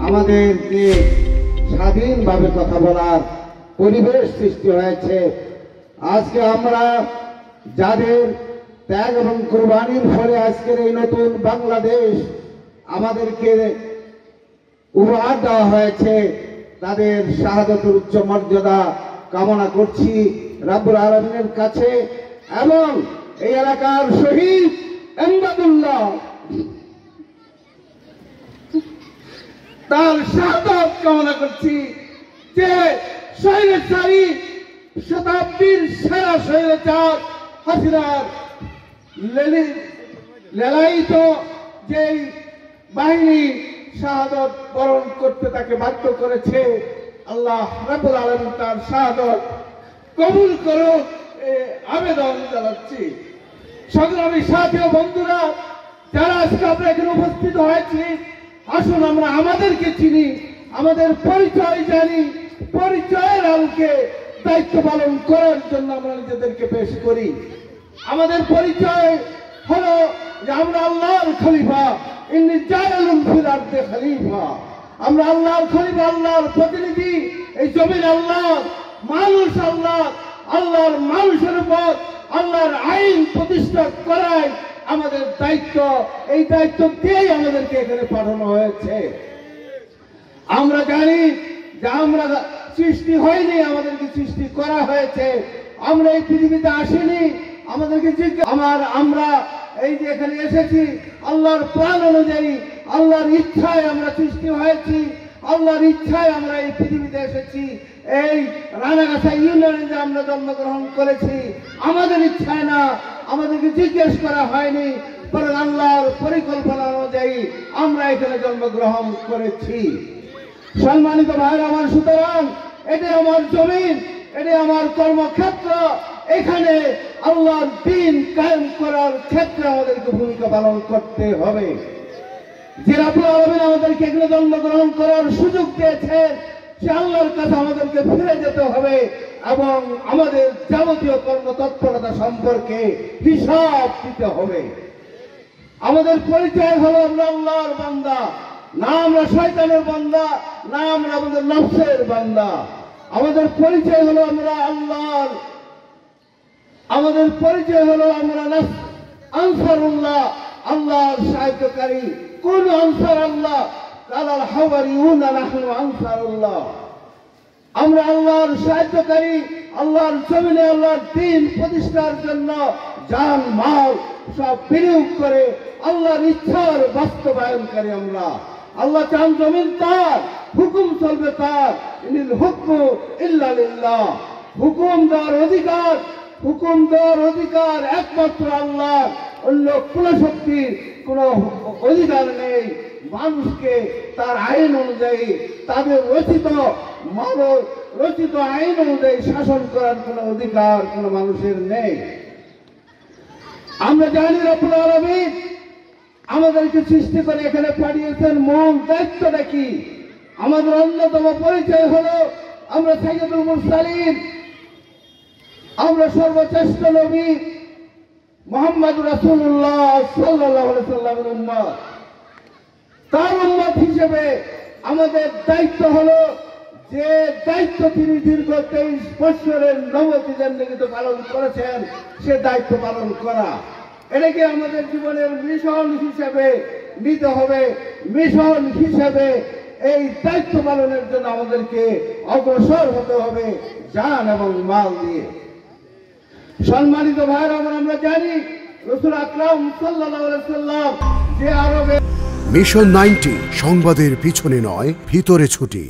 আমাদের যে স্বাধীনভাবে কথা বলার পরিবেশ সৃষ্টি হয়েছে, আজকে আমরা যাদের ত্যাগ এবং কুরবানির ফলে আজকের এই নতুন বাংলাদেশ আমাদেরকে উপহার দেওয়া হয়েছে, তাদের শাহাদাতের উচ্চ মর্যাদা কামনা করছি রাব্বুল আলামিনের কাছে। এবং এই এলাকার শহীদ এমদাদুল্লাহ তার শাহাদাত কামনা করছি, যে স্বৈরাচারী শতাব্দীর সেরা স্বৈরাচার হাসিনার লেলায়িত যে বাহিনী শাহাদাত বরণ করতে তাকে বাধ্য করেছে, আল্লাহ রাব্বুল আলামিন তার শাহাদাত কবুল করুক আবেদন জানাচ্ছি। সংগ্রামী সাথী ও বন্ধুরা, যারা আজকে আমরা এখানে উপস্থিত হয়েছি, আসুন আমরা আমাদেরকে চিনি, আমাদের পরিচয় জানি, পরিচয়ের আলোকে দায়িত্ব পালন করার জন্য আমরা নিজেদেরকে পেশ করি। আমাদের পরিচয় হলো যে আমরা আল্লাহর খলিফা, ইন্নী জাইলুন ফিল আরদি খলিফা। আমরা আল্লাহর খলিফা, আল্লাহর প্রতিনিধি। এই জমিন আল্লাহর, মানুষ আল্লাহর, আল্লাহর মানুষের উপর আল্লাহর আইন প্রতিষ্ঠা করাই আমাদের দায়িত্ব। এই দায়িত্ব দিয়েই আমাদেরকে এখানে পাঠানো হয়েছে। আমরা জানি যে আমরা সৃষ্টি হয়নি, আমাদেরকে সৃষ্টি করা হয়েছে। আমরা এই পৃথিবীতে আসিনি, আমাদেরকে আমরা এই যে এখানে এসেছি আল্লাহর প্ল্যান অনুযায়ী, আল্লাহর ইচ্ছায় আমরা সৃষ্টি হয়েছি, আল্লাহর ইচ্ছায় আমরা এই পৃথিবীতে এসেছি। এই রানাগাছা ইউনিয়নে যে আমরা জন্মগ্রহণ করেছি আমাদের ইচ্ছায় না, আমাদেরকে জিজ্ঞেস করা হয়নি, বরং আল্লাহর পরিকল্পনা অনুযায়ী আমরা এখানে জন্মগ্রহণ করেছি। সম্মানিত ভাইরা আমার, সুতরাং এটা আমার জমিন, এটা আমার কর্মক্ষেত্র। এখানে আল্লাহর দ্বীন কায়েম করার ক্ষেত্রে আমাদেরকে ভূমিকা পালন করতে হবে। যে রাব্বুল আলামিন আমাদেরকে এখানে জন্মগ্রহণ করার সুযোগ দিয়েছেন, সে আল্লাহর কাছে আমাদেরকে ফিরে যেতে হবে এবং আমাদের যাবতীয় কর্মতৎপরতা সম্পর্কে হিসাব দিতে হবে। আমাদের পরিচয় হলো আমরা আল্লাহর বান্দা, না আমরা শয়তানের বান্দা, না আমরা আমাদের নফসের বান্দা। আমাদের পরিচয় হলো আমরা আল্লাহর, আমাদের পরিচয় হলো আমরা আনসারুল্লাহ, আল্লাহর সাহায্যকারী। কোন আনসার আল্লাহ? কালাল হাওয়ারিউনা নাহনু আনসারুল্লাহ। আমরা আল্লাহর সাহায্যকারী, আল্লাহর জমিনে আল্লাহর দ্বীন প্রতিষ্ঠার জন্য জান মাল সব বিনিয়োগ করে আল্লাহর ইচ্ছার বাস্তবায়নকারী আমরা। আল্লাহ চান জমিন তার, হুকুম চলবে তার। ইনিল হুকমু ইল্লা লিল্লাহ। হুকুম দেওয়ার অধিকার একমাত্র আল্লাহর, অন্য কোন শক্তির কোন অধিকার নেই। মানুষকে তার আইন অনুযায়ী, তাদের রচিত আইন অনুযায়ী শাসন করার কোন অধিকার কোন মানুষের নেই। আমরা জানি রাব্বুল আলামিন আমাদেরকে সৃষ্টি করে এখানে পাঠিয়েছেন, মূল দায়িত্বটা কি? আমাদের অন্যতম পরিচয় হলো আমরা সাইয়্যিদুল মুরসালিন, আমরা সর্বশ্রেষ্ঠ নবী মুহাম্মদ রাসূলুল্লাহ সাল্লাল্লাহু আলাইহি ওয়াসাল্লামের উম্মত। তার উম্মত হিসেবে আমাদের দায়িত্ব হলো, যে দায়িত্ব তিনি দীর্ঘ 23 বছরের নবতী জিন্দেগিতে পালন করেছেন, সে দায়িত্ব পালন করা। এটাকে আমাদের জীবনের মিশন হিসেবে নিতে হবে। মিশন হিসেবে এই দায়িত্ব পালনের জন্য আমাদেরকে অগ্রসর হতে হবে জান এবং মাল দিয়ে। সম্মানিত ভাইরা, আমরা জানি রাসূল আকরাম সাল্লাল্লাহু আলাইহি ওয়াসাল্লাম যে আরবে মিশন 90 সংবাদের পিছনে নয়, ভিতরে ছুটি।